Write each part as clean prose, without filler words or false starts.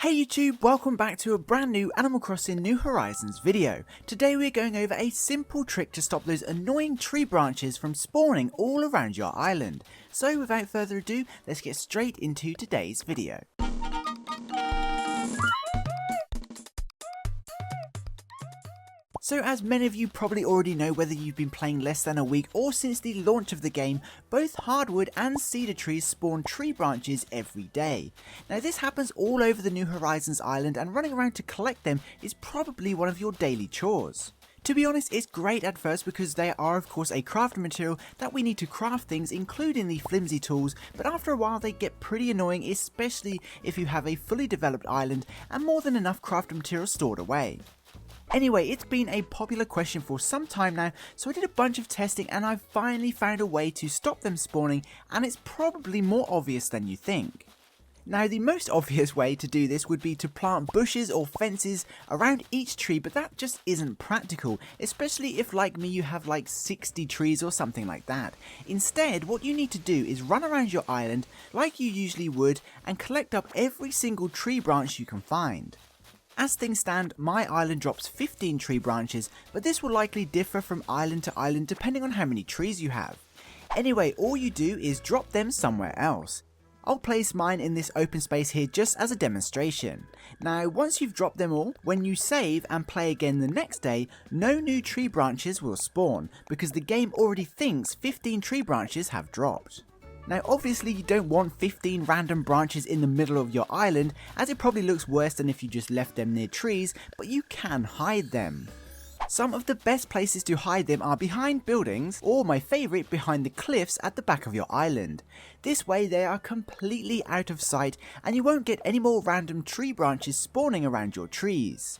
Hey YouTube, welcome back to a brand new Animal Crossing New Horizons video. Today we're going over a simple trick to stop those annoying tree branches from spawning all around your island. So without further ado, let's get straight into today's video. So as many of you probably already know, whether you've been playing less than a week or since the launch of the game, both hardwood and cedar trees spawn tree branches every day. Now this happens all over the New Horizons island, and running around to collect them is probably one of your daily chores. To be honest, it's great at first because they are of course a crafting material that we need to craft things, including the flimsy tools, but after a while they get pretty annoying, especially if you have a fully developed island and more than enough crafting material stored away. Anyway, it's been a popular question for some time now, so I did a bunch of testing and I've finally found a way to stop them spawning, and it's probably more obvious than you think. Now the most obvious way to do this would be to plant bushes or fences around each tree, but that just isn't practical, especially if like me you have like 60 trees or something like that. Instead, what you need to do is run around your island like you usually would and collect up every single tree branch you can find. As things stand, my island drops 15 tree branches, but this will likely differ from island to island depending on how many trees you have. Anyway, all you do is drop them somewhere else. I'll place mine in this open space here just as a demonstration. Now once you've dropped them all, when you save and play again the next day, no new tree branches will spawn because the game already thinks 15 tree branches have dropped. Now obviously you don't want 15 random branches in the middle of your island, as it probably looks worse than if you just left them near trees, but you can hide them. Some of the best places to hide them are behind buildings, or my favourite, behind the cliffs at the back of your island. This way they are completely out of sight and you won't get any more random tree branches spawning around your trees.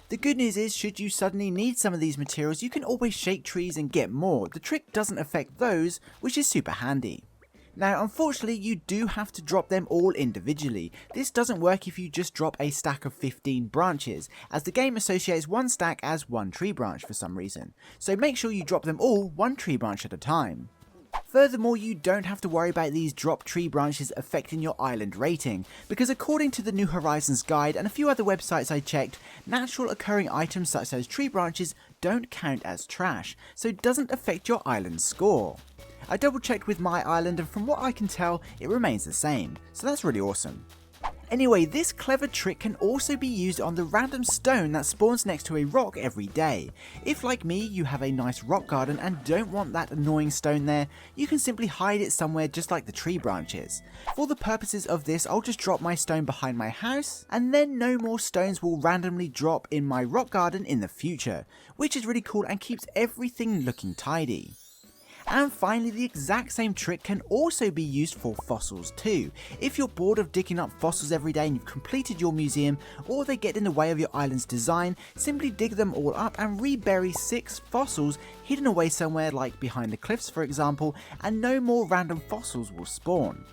The good news is, should you suddenly need some of these materials, you can always shake trees and get more. The trick doesn't affect those, which is super handy. Now unfortunately you do have to drop them all individually. This doesn't work if you just drop a stack of 15 branches, as the game associates one stack as one tree branch for some reason. So make sure you drop them all one tree branch at a time. Furthermore, you don't have to worry about these drop tree branches affecting your island rating, because according to the New Horizons guide and a few other websites I checked, natural occurring items such as tree branches don't count as trash, so it doesn't affect your island's score. I double checked with my island and from what I can tell it remains the same, so that's really awesome. Anyway, this clever trick can also be used on the random stone that spawns next to a rock every day. If like me you have a nice rock garden and don't want that annoying stone there, you can simply hide it somewhere just like the tree branches. For the purposes of this, I'll just drop my stone behind my house, and then no more stones will randomly drop in my rock garden in the future, which is really cool and keeps everything looking tidy. And finally, the exact same trick can also be used for fossils too. If you're bored of digging up fossils every day and you've completed your museum, or they get in the way of your island's design, simply dig them all up and rebury 6 fossils hidden away somewhere like behind the cliffs for example, and no more random fossils will spawn.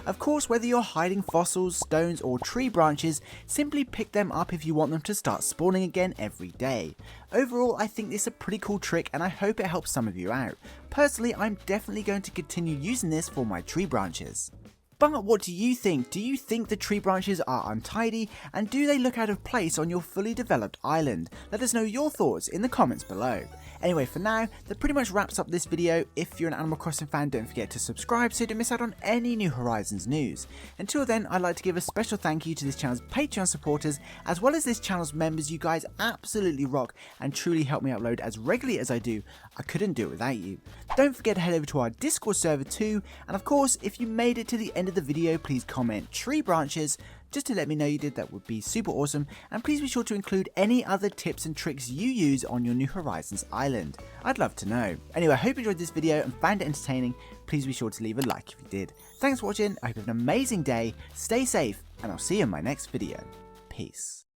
Of course, whether you're hiding fossils, stones or tree branches, simply pick them up if you want them to start spawning again every day. Overall, I think this is a pretty cool trick and I hope it helps some of you out. Personally, I'm definitely going to continue using this for my tree branches. But what do you think? Do you think the tree branches are untidy, and do they look out of place on your fully developed island? Let us know your thoughts in the comments below. Anyway, for now, that pretty much wraps up this video. If you're an Animal Crossing fan, don't forget to subscribe so you don't miss out on any New Horizons news. Until then, I'd like to give a special thank you to this channel's Patreon supporters, as well as this channel's members. You guys absolutely rock and truly help me upload as regularly as I do. I couldn't do it without you. Don't forget to head over to our Discord server too, and of course, if you made it to the end of the video, please comment tree branches just to let me know you did. That would be super awesome, and please be sure to include any other tips and tricks you use on your New Horizons island. I'd love to know. Anyway, I hope you enjoyed this video and found it entertaining. Please be sure to leave a like if you did. Thanks for watching, I hope you have an amazing day, stay safe, and I'll see you in my next video. Peace.